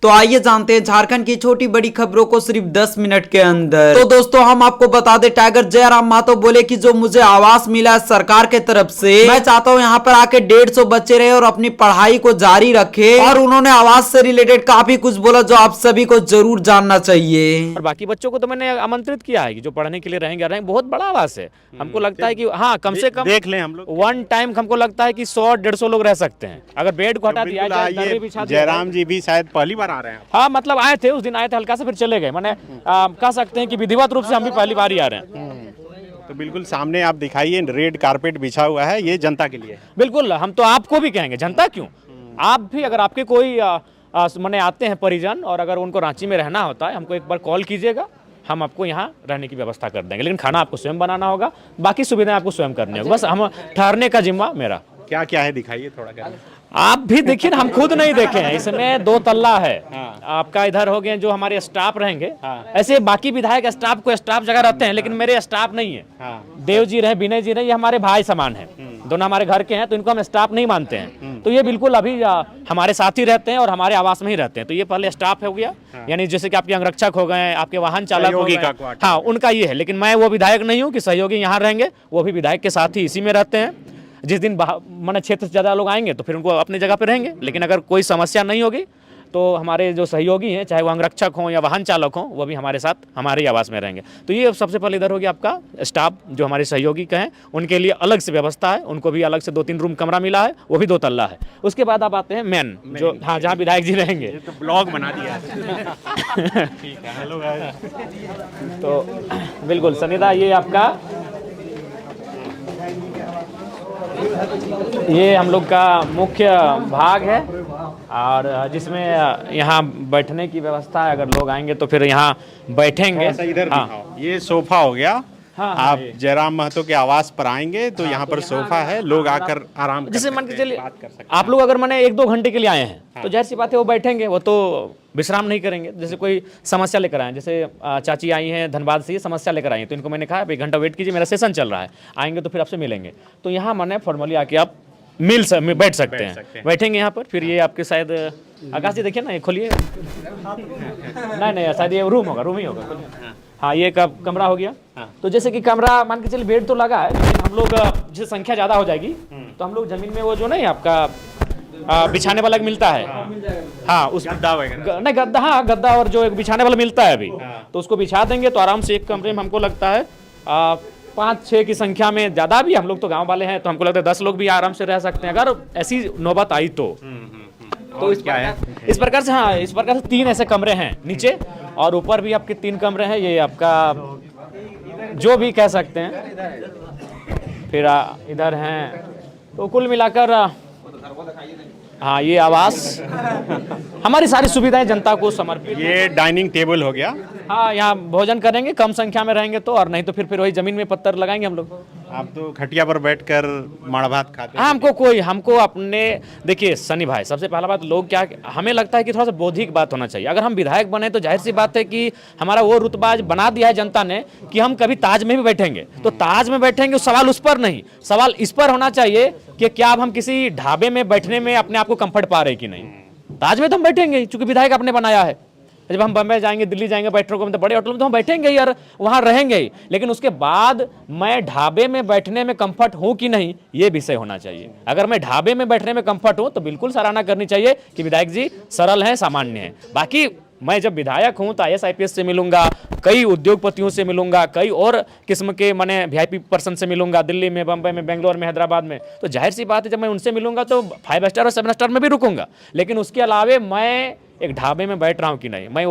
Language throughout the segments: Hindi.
तो आइए जानते हैं झारखंड की छोटी बड़ी खबरों को सिर्फ 10 मिनट के अंदर। तो दोस्तों हम आपको बता दें, टाइगर जयराम महतो बोले कि जो मुझे आवास मिला है सरकार के तरफ से, मैं चाहता हूं यहां पर आके 150 बच्चे रहे और अपनी पढ़ाई को जारी रखे। और उन्होंने आवास से रिलेटेड काफी कुछ बोला जो आप सभी को जरूर जानना चाहिए। और बाकी बच्चों को तो मैंने आमंत्रित किया है कि जो पढ़ने के लिए रहेंगे बहुत बड़ा आवास है। हमको लगता है कि हाँ, कम से कम देख लें हम लोग वन टाइम हमको लगता है कि 100-150 लोग रह सकते हैं अगर बेड को हटा दिया जाए, दर्रे बिछा दिया जाए। जयराम जी भी शायद पहली बार आ रहे हैं। हाँ, मतलब आए थे, उस दिन आए थे हल्का से, फिर चले गए। मैंने कह सकते हैं कि विधिवत रूप से हम भी पहली बार ही आ रहे हैं। तो बिल्कुल सामने आप दिखाइए, रेड कारपेट बिछा हुआ है, ये जनता के लिए। बिल्कुल, हम तो आपको भी कहेंगे, जनता क्यों, आप भी अगर आपके कोई मैंने आते हैं परिजन और अगर उनको रांची में रहना होता है, हमको एक बार कॉल कीजिएगा, हम आपको यहाँ रहने की व्यवस्था कर देंगे। लेकिन खाना आपको स्वयं बनाना होगा, बाकी सुविधाएं आपको स्वयं करनी होगी। बस हम ठहरने का जिम्मा मेरा। क्या क्या है दिखाइए थोड़ा कर। आप भी देखिए ना, हम खुद नहीं देखे हैं। इसमें 2 तल्ला है। आपका इधर हो गए जो हमारे स्टाफ रहेंगे। ऐसे बाकी विधायक स्टाफ को स्टाफ जगह रहते हैं, लेकिन मेरे स्टाफ नहीं है। देव जी रहे, विनय जी रहे, ये हमारे भाई समान है, दोनों हमारे घर के हैं, तो इनको हम स्टाफ नहीं मानते हैं। तो ये बिल्कुल अभी हमारे साथ ही रहते हैं और हमारे आवास में ही रहते हैं। तो ये पहले स्टाफ हो गया, यानी जैसे कि आपके अंगरक्षक हो गए, आपके वाहन चालक हो गए, हाँ, उनका ये है। लेकिन मैं वो विधायक नहीं हूँ कि सहयोगी यहाँ रहेंगे, वो भी विधायक के साथ ही इसी में रहते हैं। जिस दिन माने क्षेत्र से ज़्यादा लोग आएंगे तो फिर उनको अपनी जगह पे रहेंगे। लेकिन अगर कोई समस्या नहीं होगी तो हमारे जो सहयोगी हैं, चाहे वो अंगरक्षक हों या वाहन चालक हों, वो भी हमारे साथ हमारे ही आवास में रहेंगे। तो ये सबसे पहले इधर हो गया आपका स्टाफ, जो हमारे सहयोगी का है, उनके लिए अलग से व्यवस्था है। उनको भी अलग से 2-3 रूम कमरा मिला है, वो भी 2 तल्ला है। उसके बाद आप आते हैं मेन, जो हाँ, जहाँ विधायक जी रहेंगे। तो ब्लॉग बना दिया ठीक है। Hello guys. तो बिल्कुल सनिदा, ये आपका ये हम लोग का मुख्य भाग है और जिसमें यहाँ बैठने की व्यवस्था है। अगर लोग आएंगे तो फिर यहाँ बैठेंगे। इधर हाँ, ये सोफा हो गया। हाँ, आप जयराम महतो के आवास पर आएंगे तो यहाँ पर सोफा है, लोग आकर आराम कर जैसे मान के चलिए बात कर सकते हैं। आप लोग अगर मैंने 1-2 घंटे के लिए आए हैं तो जाहिर सी बात है वो बैठेंगे, वो तो विश्राम नहीं करेंगे। जैसे कोई समस्या लेकर आए, जैसे चाची आई हैं धनबाद से, ये समस्या लेकर आई हैं, तो इनको मैंने कहा 1 घंटा वेट कीजिए, मेरा सेशन चल रहा है, आएंगे तो फिर आपसे मिलेंगे। तो यहाँ मैंने फॉर्मली आके आप बैठ सकते हैं, बैठेंगे यहाँ पर। फिर ये आपके शायद आकाश जी देखिए ना, ये खोलिए। नहीं, शायद ये रूम ही होगा। हाँ, ये कमरा हो गया। तो जैसे कि कमरा मान के चलिए बेड तो लगा है, लेकिन हम लोग जैसे संख्या ज़्यादा हो जाएगी तो हम लोग जमीन में वो जो नहीं आपका बिछाने वाला मिलता है, हाँ, उस गद्दा वगैरह नहीं, गद्दा, हाँ, गद्दा और जो एक बिछाने वाला मिलता है अभी, तो उसको बिछा देंगे तो आराम से एक कमरे में हमको लगता है 5-6 की संख्या में, ज़्यादा भी, हम लोग तो गाँव वाले हैं तो हमको लगता है 10 लोग भी आराम से रह सकते हैं अगर ऐसी नौबत आई तो। तो इस प्रकार से, हाँ, इस प्रकार से 3 ऐसे कमरे हैं नीचे, और ऊपर भी आपके 3 कमरे हैं। ये आपका जो भी कह सकते हैं। फिर इधर हैं, तो कुल मिलाकर हाँ, ये आवास हमारी सारी सुविधाएं जनता को समर्पित। ये डाइनिंग टेबल हो गया। हाँ, यहाँ भोजन करेंगे, कम संख्या में रहेंगे तो, और नहीं तो फिर वही जमीन में पत्थर लगाएंगे हम लोग। आप तो खटिया पर बैठकर माड़ भात खाते हैं। हाँ, हमको अपने, देखिए सनी भाई, सबसे पहला बात, लोग क्या, हमें लगता है कि थोड़ा सा बौद्धिक बात होना चाहिए। अगर हम विधायक बने तो जाहिर सी बात है कि हमारा वो रुतबा बना दिया है जनता ने कि हम कभी ताज में भी बैठेंगे, तो ताज में बैठेंगे, सवाल उस पर नहीं, सवाल इस पर होना चाहिए कि क्या अब हम किसी ढाबे में बैठने में अपने आप को कंफर्ट पा रहे कि नहीं। ताज में तो हम बैठेंगे चूंकि विधायक आपने बनाया है। जब हम बम्बई जाएंगे, दिल्ली जाएंगे, बैठने को, तो बड़े होटल में तो हम बैठेंगे ही और वहाँ रहेंगे ही, लेकिन उसके बाद मैं ढाबे में बैठने में कंफर्ट हूँ कि नहीं, ये विषय होना चाहिए। अगर मैं ढाबे में बैठने में कंफर्ट हूँ तो बिल्कुल सराहना करनी चाहिए कि विधायक जी सरल हैं, सामान्य हैं। बाकी मैं जब विधायक हूँ तो IAS-IPS से मिलूंगा, कई उद्योगपतियों से मिलूंगा, कई और किस्म के मैंने VIP पर्सन से मिलूंगा, दिल्ली में, बम्बई में, बेंगलोर में, हैदराबाद में। तो जाहिर सी बात है जब मैं उनसे मिलूंगा तो 5 स्टार और 7 स्टार में भी रुकूंगा, लेकिन उसके अलावे मैं एक ढाबे में बैठ रहा हूँ कि नहीं, मैं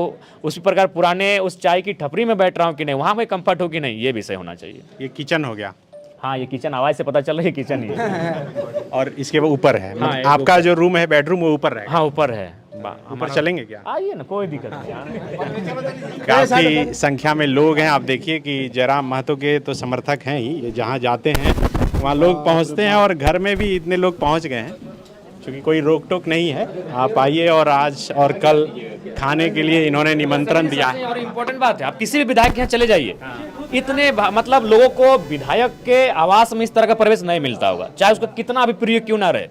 उसी प्रकार पुराने उस चाय की ठपरी में बैठ रहा हूँ कि नहीं, वहाँ मैं कंफर्ट हूँ कि नहीं, ये विषय होना चाहिए। ये किचन हो गया। हाँ, ये किचन, आवाज से पता चल रहा है किचन ही है। और इसके ऊपर है, हाँ, आपका जो रूम है, बेडरूम, वो ऊपर रहेगा। हाँ, ऊपर है। ऊपर चलेंगे क्या? आइए ना, कोई दिक्कत नहीं। काफी संख्या में लोग हैं। आप देखिए कि जयराम महतो के तो समर्थक हैं ही, ये जहाँ जाते हैं वहाँ लोग पहुँचते हैं, और घर में भी इतने लोग पहुँच गए हैं, क्योंकि कोई रोक टोक नहीं है। आप आइए, और आज और कल खाने के लिए इन्होंने निमंत्रण दिया है। और इम्पोर्टेंट बात है, आप किसी भी विधायक के यहाँ चले जाइए, इतने मतलब लोगों को विधायक के आवास में इस तरह का प्रवेश नहीं मिलता होगा, चाहे उसका कितना भी प्रिय क्यों ना रहे।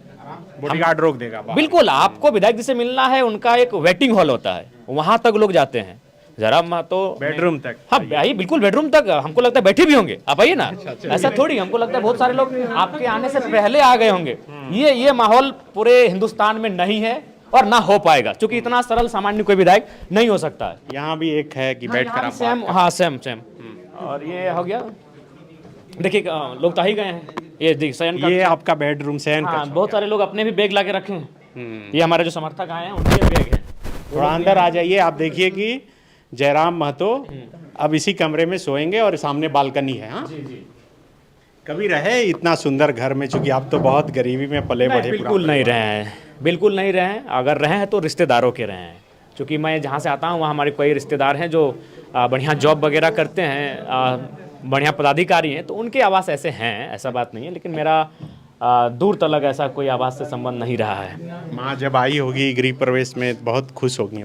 बॉडीगार्ड रोक देगा बाहर। बिल्कुल, आपको विधायक जी से मिलना है, उनका एक वेटिंग हॉल होता है, वहां तक लोग जाते हैं। जरा तो बेडरूम तक? हाँ आइए, बिल्कुल बेडरूम तक, हमको लगता है बैठे भी होंगे, आप आइए ना। ऐसा थोड़ी, हमको लगता है बहुत सारे लोग आपके आने से पहले आ गए होंगे। ये माहौल पूरे हिंदुस्तान में नहीं है और ना हो पाएगा, क्योंकि इतना सरल सामान्य कोई विधायक नहीं हो सकता है। यहाँ भी एक है कि बैठ कर आप सेम, हाँ सेम। और ये हो गया, देखिए लोग तो ही गए हैं, ये शयन का, ये आपका बेडरूम शयन हाँ, कक्ष। बहुत सारे लोग अपने भी बैग ला के रखे हैं। ये हमारे जो समर्थक आए हैं उनके बैग हैं। थोड़ा अंदर आ जाइए, आप देखिए कि जयराम महतो अब इसी कमरे में सोएंगे और सामने बालकनी है। हाँ, कभी रहे इतना सुंदर घर में? चूंकि आप तो बहुत गरीबी में पले बढ़े। बिल्कुल नहीं रहे हैं, बिल्कुल नहीं रहे हैं। अगर रहे हैं तो रिश्तेदारों के रहे हैं, क्योंकि मैं जहाँ से आता हूँ वहाँ हमारे कई रिश्तेदार हैं जो बढ़िया जॉब वगैरह करते हैं, बढ़िया पदाधिकारी हैं, तो उनके आवास ऐसे हैं, ऐसा बात नहीं है। लेकिन मेरा दूर तलक ऐसा कोई आवास से संबंध नहीं रहा है। माँ जब आई होगी गृह प्रवेश में बहुत खुश होगी।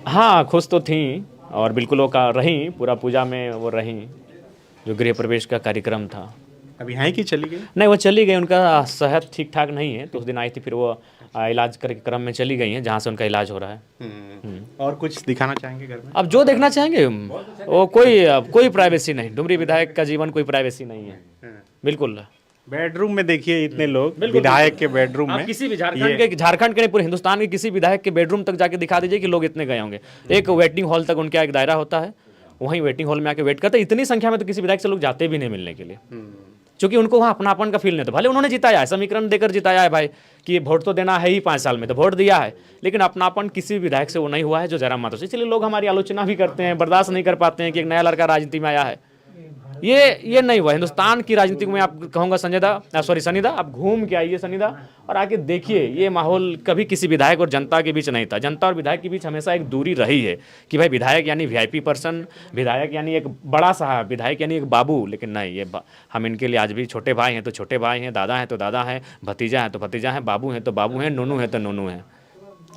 हाँ, खुश तो थी और बिल्कुल वो का रही, पूरा पूजा में वो रही, जो गृह प्रवेश का कार्यक्रम था। अभी हैं कि चली गई? नहीं, वो चली गई, उनका सेहत ठीक ठाक नहीं है, तो उस दिन आई थी, फिर वो इलाज के क्रम में चली गई हैं, जहाँ से उनका इलाज हो रहा है। और कुछ दिखाना चाहेंगे घर में? अब जो देखना चाहेंगे वो कोई प्राइवेसी नहीं, डुमरी विधायक का जीवन कोई प्राइवेसी नहीं है, बिल्कुल। बेडरूम में देखिए इतने लोग, विधायक के बेडरूम में। आप किसी भी झारखंड के नहीं, पूरे हिंदुस्तान के किसी विधायक के बेडरूम तक जाके दिखा दीजिए कि लोग इतने गए होंगे। एक वेटिंग हॉल तक उनका एक दायरा होता है, वहीं वेटिंग हॉल में आके वेट करते हैं। इतनी संख्या में तो किसी विधायक से लोग जाते भी नहीं मिलने के लिए, क्योंकि उनको वहाँ अपनापन का फील नहीं था। भले उन्होंने जिताया है, समीकरण देकर जिताया है भाई, कि वोट तो देना है ही, 5 साल में तो वोट दिया है, लेकिन अपनापन किसी विधायक से वो नहीं हुआ है जो जयराम महतो से। इसलिए लोग हमारी आलोचना भी करते हैं, बर्दाश्त नहीं कर पाते हैं कि एक नया लड़का राजनीति में आया है। ये नहीं हुआ हिंदुस्तान की राजनीति में। आप कहूँगा सनीदा, आप घूम के आइए सनीदा, और आके देखिए ये माहौल कभी किसी विधायक और जनता के बीच नहीं था। जनता और विधायक के बीच हमेशा एक दूरी रही है कि भाई विधायक यानी वीआईपी पर्सन, विधायक यानी एक बड़ा साहब, विधायक यानी एक बाबू। लेकिन नहीं, ये हम इनके लिए आज भी छोटे भाई हैं तो छोटे भाई हैं, दादा हैं तो दादा हैं, भतीजा हैं तो भतीजा हैं, बाबू हैं तो बाबू हैं, नोनू हैं तो नोनू हैं।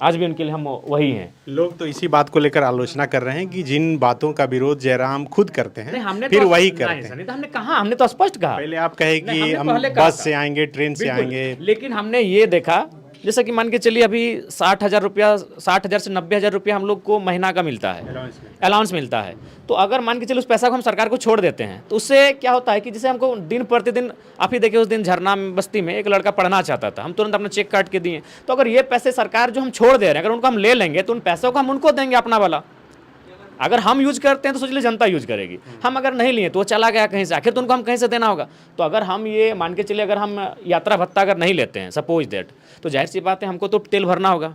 आज भी उनके लिए हम वही हैं। लोग तो इसी बात को लेकर आलोचना कर रहे हैं कि जिन बातों का विरोध जयराम खुद करते हैं, हमने फिर तो वही करते हैं। हमने कहा, हमने तो स्पष्ट कहा। पहले आप कहे कि हमने हम पहले कहा बस से आएंगे, ट्रेन से आएंगे, लेकिन हमने ये देखा, जैसा कि मान के चलिए अभी 60,000 से 90,000 रुपया हम लोग को महीना का मिलता है, अलाउंस मिलता है। तो अगर मान के चलिए उस पैसा को हम सरकार को छोड़ देते हैं, तो उससे क्या होता है कि जैसे हमको दिन प्रतिदिन, आप ही देखिए उस दिन झरना बस्ती में एक लड़का पढ़ना चाहता था, हम तुरंत अपना चेक काट के दिए। तो अगर ये पैसे सरकार जो हम छोड़ दे रहे हैं, अगर उनको हम ले लेंगे तो उन पैसों को हम उनको देंगे अपना वाला। अगर हम यूज करते हैं तो सोच लीजिए जनता यूज करेगी, हम अगर नहीं लिए तो वो चला गया कहीं से, आखिर तो उनको हम कहीं से देना होगा। तो अगर हम ये मान के चलिए, अगर हम यात्रा भत्ता अगर नहीं लेते हैं, सपोज दैट, तो जाहिर सी बात है हमको तो तेल भरना होगा,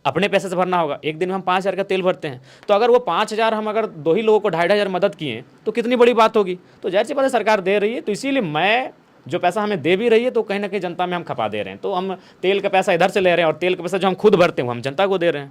अपने पैसे से भरना होगा। एक दिन में हम 5,000 का तेल भरते हैं, तो अगर वो 5,000 हम अगर 2 ही लोगों को 2,500 मदद किए तो कितनी बड़ी बात होगी। तो जाहिर सी बात है सरकार दे रही है, तो इसीलिए मैं जो पैसा हमें दे भी रही है तो कहीं ना कहीं जनता में हम खपा दे रहे हैं। तो हम तेल का पैसा इधर से ले रहे हैं और तेल का पैसा जो हम खुद भरते हैं वो हम जनता को दे रहे हैं।